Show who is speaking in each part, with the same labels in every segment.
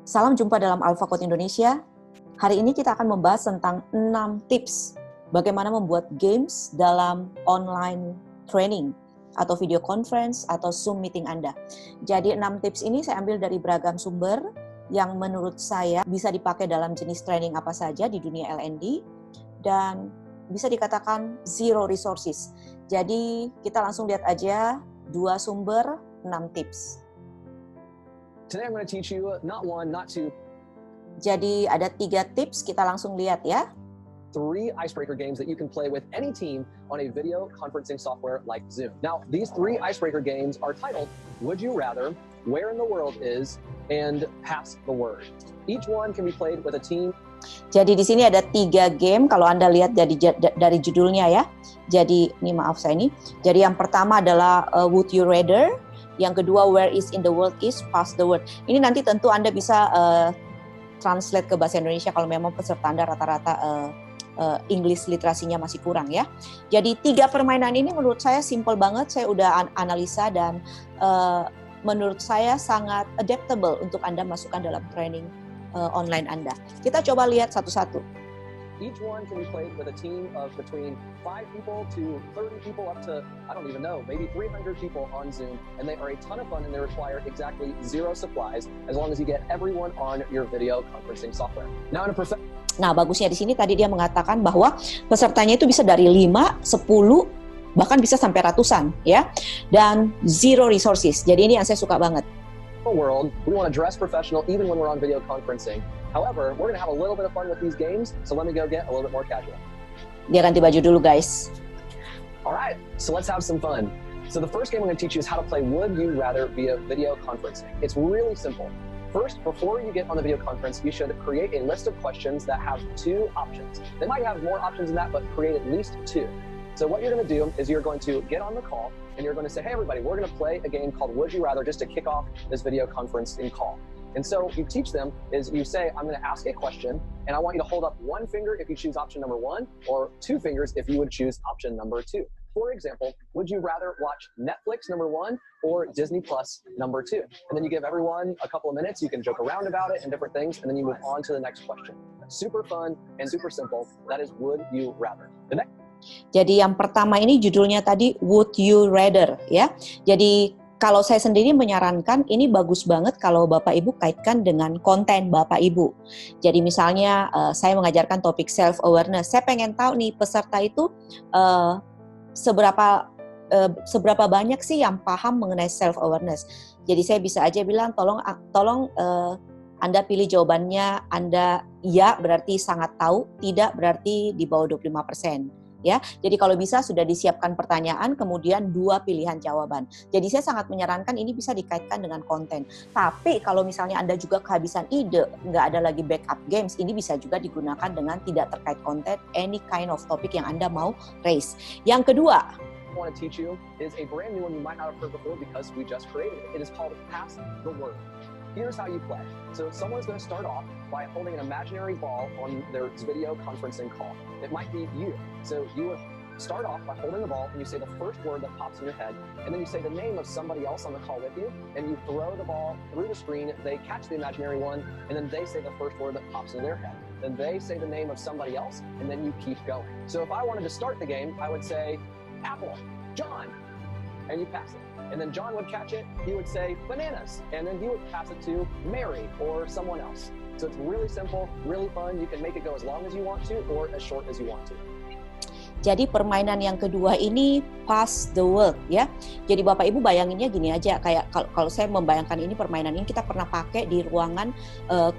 Speaker 1: Salam jumpa dalam Alpha Code Indonesia. Hari ini kita akan membahas tentang 6 tips bagaimana membuat games dalam online training atau video conference atau Zoom meeting Anda. Jadi 6 tips ini saya ambil dari beragam sumber yang menurut saya bisa dipakai dalam jenis training apa saja di dunia L&D dan bisa dikatakan zero resources. Jadi kita langsung lihat aja 2 sumber 6 tips.
Speaker 2: Today I'm going to teach you not one, not two.
Speaker 1: Jadi ada 3 tips, kita langsung lihat ya.
Speaker 2: 3 icebreaker games that you can play with any team on a video conferencing software like Zoom. Now, these 3 icebreaker games are titled Would You Rather, Where in the World Is, and Pass the Word. Each one can be played with a team.
Speaker 1: Jadi di sini ada 3 game kalau Anda lihat dari judulnya ya. Jadi ini maaf saya ini. Jadi yang pertama adalah Would You Rather, yang kedua Where is in the World Is, Pass the Word. Ini nanti tentu Anda bisa translate ke bahasa Indonesia kalau memang peserta Anda rata-rata English literasinya masih kurang ya. Jadi 3 permainan ini menurut saya simple banget, saya udah analisa dan menurut saya sangat adaptable untuk Anda masukkan dalam training online Anda. Kita coba lihat satu-satu.
Speaker 2: Each one can be played with a team of between 5 people to 30 people up to, I don't even know, maybe 300 people on Zoom. And they are a ton of fun and they require exactly 0 supplies as long as you get everyone on your video conferencing software. Now,
Speaker 1: Nah, bagusnya di sini tadi dia mengatakan bahwa pesertanya itu bisa dari 5, 10, bahkan bisa sampai ratusan ya. Dan zero resources. Jadi ini yang saya suka banget.
Speaker 2: World, we want to dress professional even when we're on video conferencing. However, we're going to have a little bit of fun with these games, so let me go get a little bit more casual.
Speaker 1: Dia ganti baju dulu, guys.
Speaker 2: All right, so let's have some fun. So the first game I'm going to teach you is how to play Would You Rather via video conferencing. It's really simple. First, before you get on the video conference, you should create a list of questions that have 2 options. They might have more options than that, but create at least 2. So what you're going to do is you're going to get on the call and you're going to say, hey, everybody, we're going to play a game called Would You Rather just to kick off this video conferencing call. And so you teach them is you say, I'm going to ask a question and I want you to hold up 1 finger if you choose option number 1 or 2 fingers if you would choose option number 2. For example, would you rather watch Netflix number 1 or Disney Plus number 2? And then you give everyone a couple of minutes, you can joke around about it and different things, and then you move on to the next question. Super fun and super simple. That is Would You Rather. The next.
Speaker 1: Jadi yang pertama ini judulnya tadi Would You Rather ya. Jadi kalau saya sendiri menyarankan ini bagus banget kalau Bapak Ibu kaitkan dengan konten Bapak Ibu. Jadi misalnya saya mengajarkan topik self awareness. Saya pengen tahu nih peserta itu seberapa banyak sih yang paham mengenai self awareness. Jadi saya bisa aja bilang tolong Anda pilih jawabannya, Anda ya berarti sangat tahu, tidak berarti di bawah 25%. Ya, jadi kalau bisa sudah disiapkan pertanyaan, kemudian 2 pilihan jawaban. Jadi saya sangat menyarankan ini bisa dikaitkan dengan konten. Tapi kalau misalnya Anda juga kehabisan ide, nggak ada lagi backup games, ini bisa juga digunakan dengan tidak terkait konten, any kind of topic yang Anda mau raise. Yang kedua,
Speaker 2: I want to teach you is a brand new one you might not have heard before because we just created it. It is called Pass the Word. Here's how you play. So someone's going to start off by holding an imaginary ball on their video conferencing call. It might be you. So you would start off by holding the ball and you say the first word that pops in your head, and then you say the name of somebody else on the call with you, and you throw the ball through the screen, they catch the imaginary one, and then they say the first word that pops in their head. Then they say the name of somebody else, and then you keep going. So if I wanted to start the game, I would say, Apple, John, and you pass it. And then John would catch it, he would say bananas, and then he would pass it to Mary or someone else. So it's really simple, really fun. You can make it go as long as you want to or as short as you want to.
Speaker 1: Jadi permainan yang kedua ini Pass the Word ya. Jadi Bapak Ibu bayanginnya gini aja, kayak kalau saya membayangkan ini permainan ini kita pernah pakai di ruangan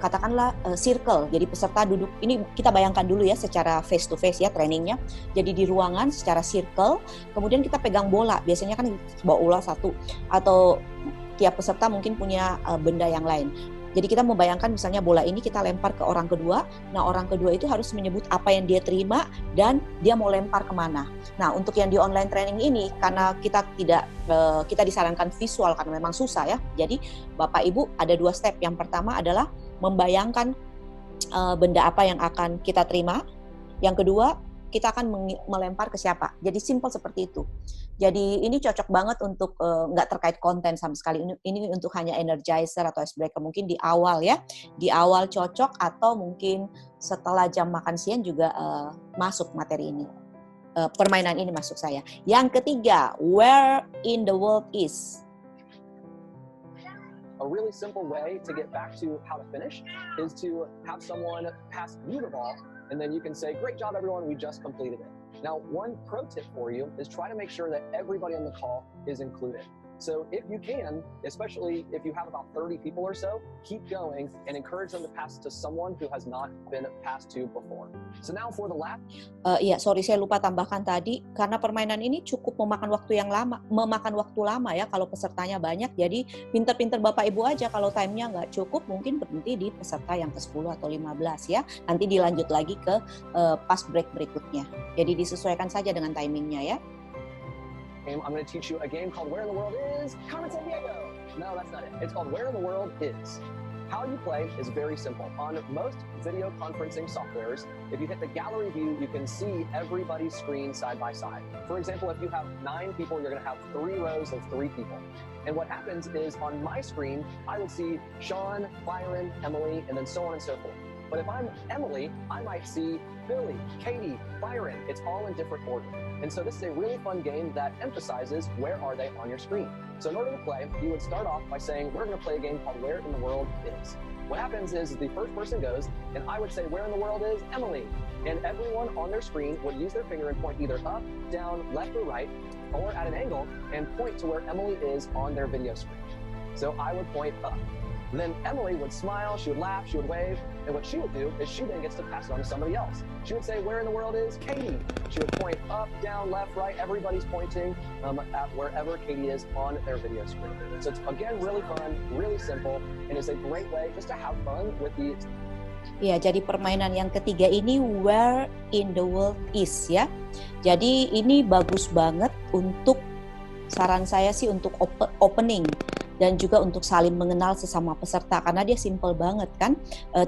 Speaker 1: katakanlah circle. Jadi peserta duduk, ini kita bayangkan dulu ya secara face to face ya trainingnya. Jadi di ruangan secara circle, kemudian kita pegang bola. Biasanya kan bawa bola satu atau tiap peserta mungkin punya benda yang lain. Jadi kita membayangkan misalnya bola ini kita lempar ke orang kedua, nah orang kedua itu harus menyebut apa yang dia terima dan dia mau lempar kemana. Nah untuk yang di online training ini, karena kita disarankan visual karena memang susah ya, jadi Bapak Ibu ada 2 step. Yang pertama adalah membayangkan benda apa yang akan kita terima, yang kedua kita akan melempar ke siapa. Jadi simple seperti itu. Jadi ini cocok banget untuk nggak terkait konten sama sekali. Ini untuk hanya energizer atau icebreaker. Mungkin di awal ya, di awal cocok atau mungkin setelah jam makan siang juga masuk materi ini. Permainan ini masuk saya. Yang ketiga, where in the world is.
Speaker 2: A really simple way to get back to how to finish is to have someone pass you the ball, and then you can say, "Great job, everyone, we just completed it." Now, one pro tip for you is try to make sure that everybody on the call is included. So if you can, especially if you have about 30 people or so, keep going and encourage them to pass to someone who has not been passed to before. So now for the last.
Speaker 1: Iya, sorry saya lupa tambahkan tadi, karena permainan ini cukup memakan waktu lama ya kalau pesertanya banyak. Jadi pinter-pinter Bapak Ibu aja, kalau time-nya nggak cukup mungkin berhenti di peserta yang ke-10 atau 15 ya. Nanti dilanjut lagi ke pas break berikutnya. Jadi disesuaikan saja dengan timingnya ya.
Speaker 2: I'm going to teach you a game called Where in the World is Carmen Sandiego. No, that's not it. It's called Where in the World is. How you play is very simple. On most video conferencing softwares, if you hit the gallery view, you can see everybody's screen side by side. For example, if you have 9 people, you're going to have 3 rows of 3 people. And what happens is on my screen, I would see Sean, Byron, Emily, and then so on and so forth. But if I'm Emily, I might see Billy, Katie, Byron. It's all in different order. And so this is a really fun game that emphasizes where are they on your screen. So in order to play, you would start off by saying, we're going to play a game called Where in the World is. What happens is the first person goes, and I would say, where in the world is Emily? And everyone on their screen would use their finger and point either up, down, left, or right, or at an angle, and point to where Emily is on their video screen. So I would point up. And then Emily would smile, she would laugh, she would wave, and what she would do is she then gets to pass it on to somebody else. She would say, where in the world is Katie? She would point up, down, left, right, everybody's pointing at wherever Katie is on their video screen. So it's, again, really fun, really simple, and it's a great way just to have fun with the.
Speaker 1: Ya, jadi permainan yang ketiga ini where in the world is ya. Jadi ini bagus banget untuk, saran saya sih untuk opening dan juga untuk saling mengenal sesama peserta, karena dia simple banget kan,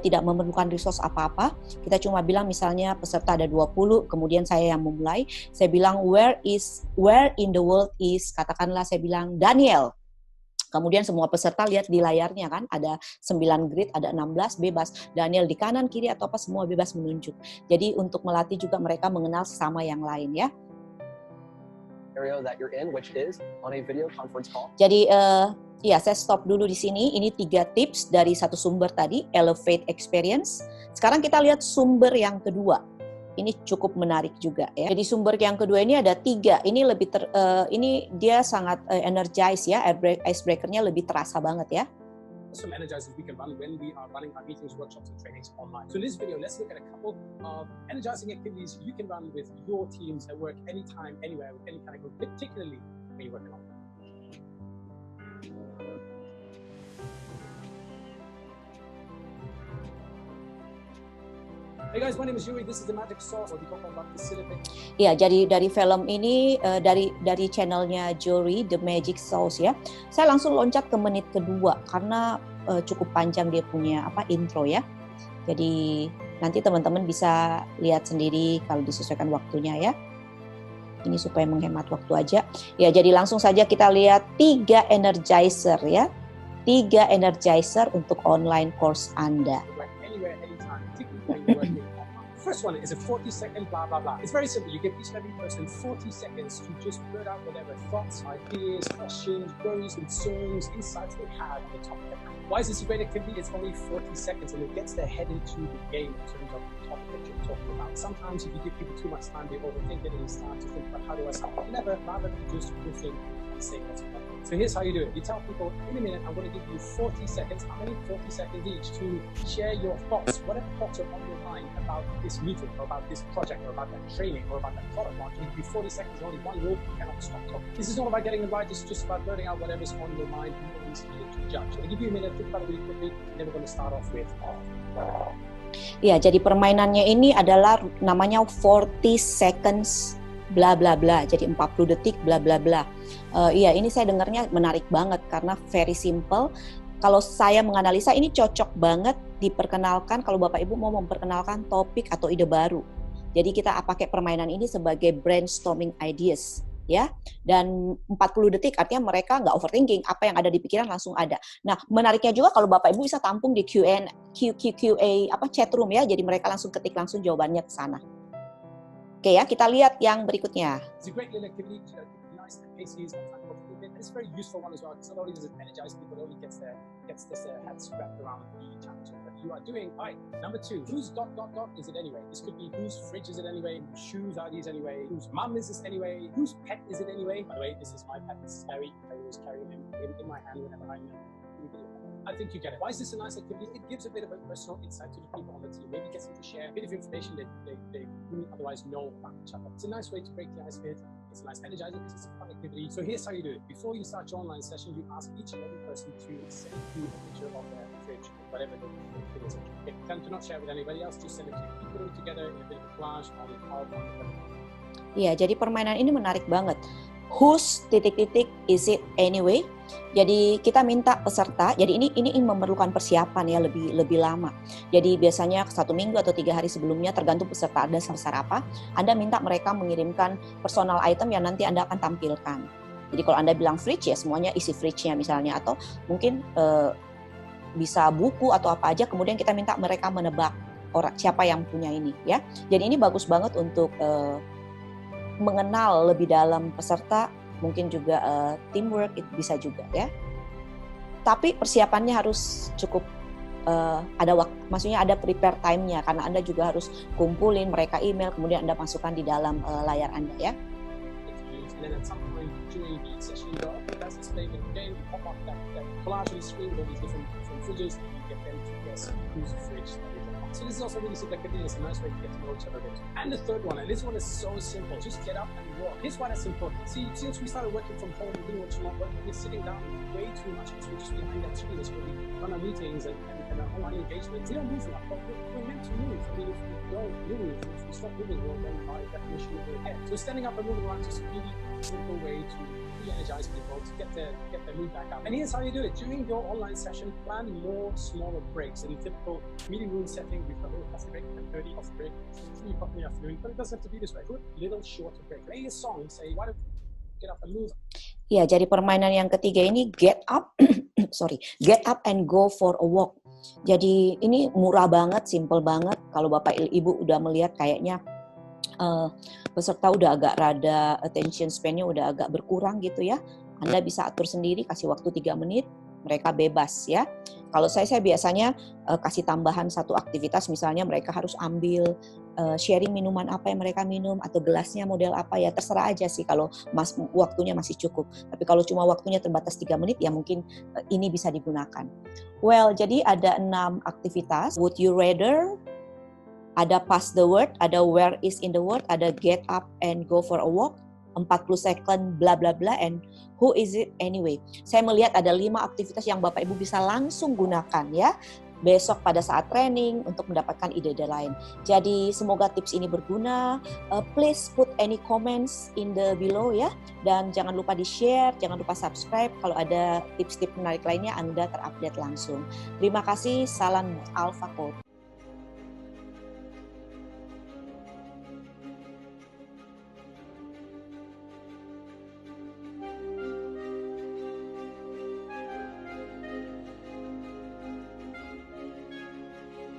Speaker 1: tidak memerlukan resource apa-apa. Kita cuma bilang misalnya peserta ada 20, kemudian saya yang memulai, saya bilang where in the world is, katakanlah saya bilang Daniel. Kemudian semua peserta lihat di layarnya kan, ada 9 grid, ada 16, bebas. Daniel di kanan, kiri, atau apa, semua bebas menunjuk. Jadi untuk melatih juga mereka mengenal sesama yang lain ya.
Speaker 2: That you're in, which is on a video conference call.
Speaker 1: Jadi ya saya stop dulu di sini. Ini 3 tips dari satu sumber tadi, Elevate Experience. Sekarang kita lihat sumber yang kedua. Ini cukup menarik juga ya. Jadi sumber yang kedua ini ada 3. Ini lebih ini dia sangat energize ya. Icebreaker-nya lebih terasa banget ya.
Speaker 3: Some energizers we can run when we are running our meetings, workshops, and trainings online. So in this video, let's look at a couple of energizing activities you can run with your teams at work anytime, anywhere, with any kind of group, particularly when you're working online. Hey guys, my name is Yuri. This is the Magic Sauce. We'll be talking about facilitating.
Speaker 1: Ya, jadi dari film ini dari channelnya Jory, The Magic Sauce ya. Saya langsung loncat ke menit kedua karena cukup panjang dia punya intro ya. Jadi nanti teman-teman bisa lihat sendiri kalau disesuaikan waktunya ya. Ini supaya menghemat waktu aja. Ya, jadi langsung saja kita lihat 3 energizer ya. 3 energizer untuk online course Anda.
Speaker 3: Anywhere, anytime, particularly when you're working online. First one is a 40-second blah, blah, blah. It's very simple. You give each and every person 40 seconds to just put out whatever thoughts, ideas, questions, worries, concerns, insights they have on the topic. Why is this a great activity? It's only 40 seconds and it gets their head into the game in terms of the topic that you're talking about. Sometimes if you give people too much time, they overthink it and they start to think about how do I start. Never, rather than just riffing and saying what's important. So here's how you do it. You tell people, in a minute, I'm going to give you 40 seconds. How many? 40 seconds each to share your thoughts. Whatever thoughts are on your mind about this meeting or about this project or about that training or about that product launch. You give you 40 seconds, only one rule, you cannot stop talking. This is not about getting it right. It's just about blurting out whatever's on your mind. You don't need to judge. So I'll give you a minute, think about it really quickly, and then we're going to start off with
Speaker 1: Ya, jadi permainannya ini adalah namanya 40 seconds bla bla bla. Jadi 40 detik bla bla bla. Iya, ini saya dengarnya menarik banget karena very simple. Kalau saya menganalisa ini cocok banget diperkenalkan kalau Bapak Ibu mau memperkenalkan topik atau ide baru. Jadi kita pakai permainan ini sebagai brainstorming ideas. ya. Dan 40 detik artinya mereka nggak overthinking, apa yang ada di pikiran langsung ada. Nah, menariknya juga kalau Bapak Ibu bisa tampung di QA chat room ya, jadi mereka langsung ketik langsung jawabannya ke sana. Oke ya, kita lihat yang berikutnya.
Speaker 3: It's a great little activity, you know, nice and pacey, and it's a very useful one as well, because not only does it energize people, it only gets their heads wrapped around the challenge that you are doing. All right, number 2, whose ... is it anyway? This could be whose fridge is it anyway, whose shoes are these anyway, whose mum is this anyway, whose pet is it anyway? By the way, this is my pet, this is Harry. I always carry him in my hand whenever I'm in a video. I think you get it. Why is this a nice activity? It gives a bit of a personal insight to the people on the team. Maybe gets them to share a bit of information they wouldn't otherwise know about each other. It's a nice way to break the ice bit. It's a nice energizer because it's a fun activity. So here's how you do it. Before you start your online session, you ask each and every person to send you a picture of their fridge, whatever the thing is. Okay, tend to not share with anybody else, just send it to you. You put them together in a bit of a collage on the PowerPoint.
Speaker 1: Iya, jadi permainan ini menarik banget. Whose ... is it anyway? Jadi kita minta peserta, jadi ini memerlukan persiapan ya lebih lama. Jadi biasanya 1 minggu atau 3 hari sebelumnya, tergantung peserta Anda sebesar apa, Anda minta mereka mengirimkan personal item yang nanti Anda akan tampilkan. Jadi kalau Anda bilang fridge ya semuanya isi fridge-nya misalnya, atau mungkin bisa buku atau apa aja, kemudian kita minta mereka menebak orang siapa yang punya ini ya. Jadi ini bagus banget untuk mengenal lebih dalam peserta, mungkin juga teamwork itu bisa juga ya. Tapi persiapannya harus cukup ada waktu, maksudnya ada prepare time-nya, karena Anda juga harus kumpulin mereka email, kemudian Anda masukkan di dalam layar Anda ya.
Speaker 3: And then at some point during the session, you go, okay, that's displaying in the game, you pop up that collage on the screen with all these different fridges, and you get them to guess whose fridge that is. So this is also really simple activity. It's a nice way to get to know each other. And the third one, and this one is so simple, just get up and walk. Here's why that's important. See, since we started working from home, doing what you want, we're sitting down way too much because we're just behind that screen. That's where we run our meetings and our online engagements. We don't move enough, but we're meant to move. I mean, if we don't move, if we stop moving, well, then by definition we're ahead. So standing up and moving around is just a really simple way to re-energize people, to get their mood back up. And here's how you do it. During your online session, plan more smaller breaks. In the typical meeting room setting, we've got a little coffee break, a 30 coffee break, 3 o'clock in the afternoon, but it doesn't have to be this way. Put little shorter break. Play a song, say, why don't you get up and move?
Speaker 1: Ya, jadi permainan yang ketiga ini get up and go for a walk. Jadi ini murah banget, simple banget. Kalau Bapak Ibu udah melihat kayaknya peserta udah agak rada attention span-nya udah agak berkurang gitu ya. Anda bisa atur sendiri, kasih waktu 3 menit, mereka bebas ya. Kalau saya biasanya kasih tambahan satu aktivitas, misalnya mereka harus ambil sharing minuman apa yang mereka minum, atau gelasnya model apa ya, terserah aja sih kalau waktunya masih cukup. Tapi kalau cuma waktunya terbatas 3 menit ya mungkin ini bisa digunakan. Well, jadi ada 6 aktivitas. Would you rather, ada pass the word, ada where is in the word, ada get up and go for a walk, 40 second bla bla bla, and who is it anyway. Saya melihat ada 5 aktivitas yang Bapak Ibu bisa langsung gunakan ya besok pada saat training untuk mendapatkan ide-ide lain. Jadi semoga tips ini berguna. Please put any comments in the below ya, dan jangan lupa di-share, jangan lupa subscribe. Kalau ada tips-tips menarik lainnya Anda terupdate langsung. Terima kasih, salam Alpha Code.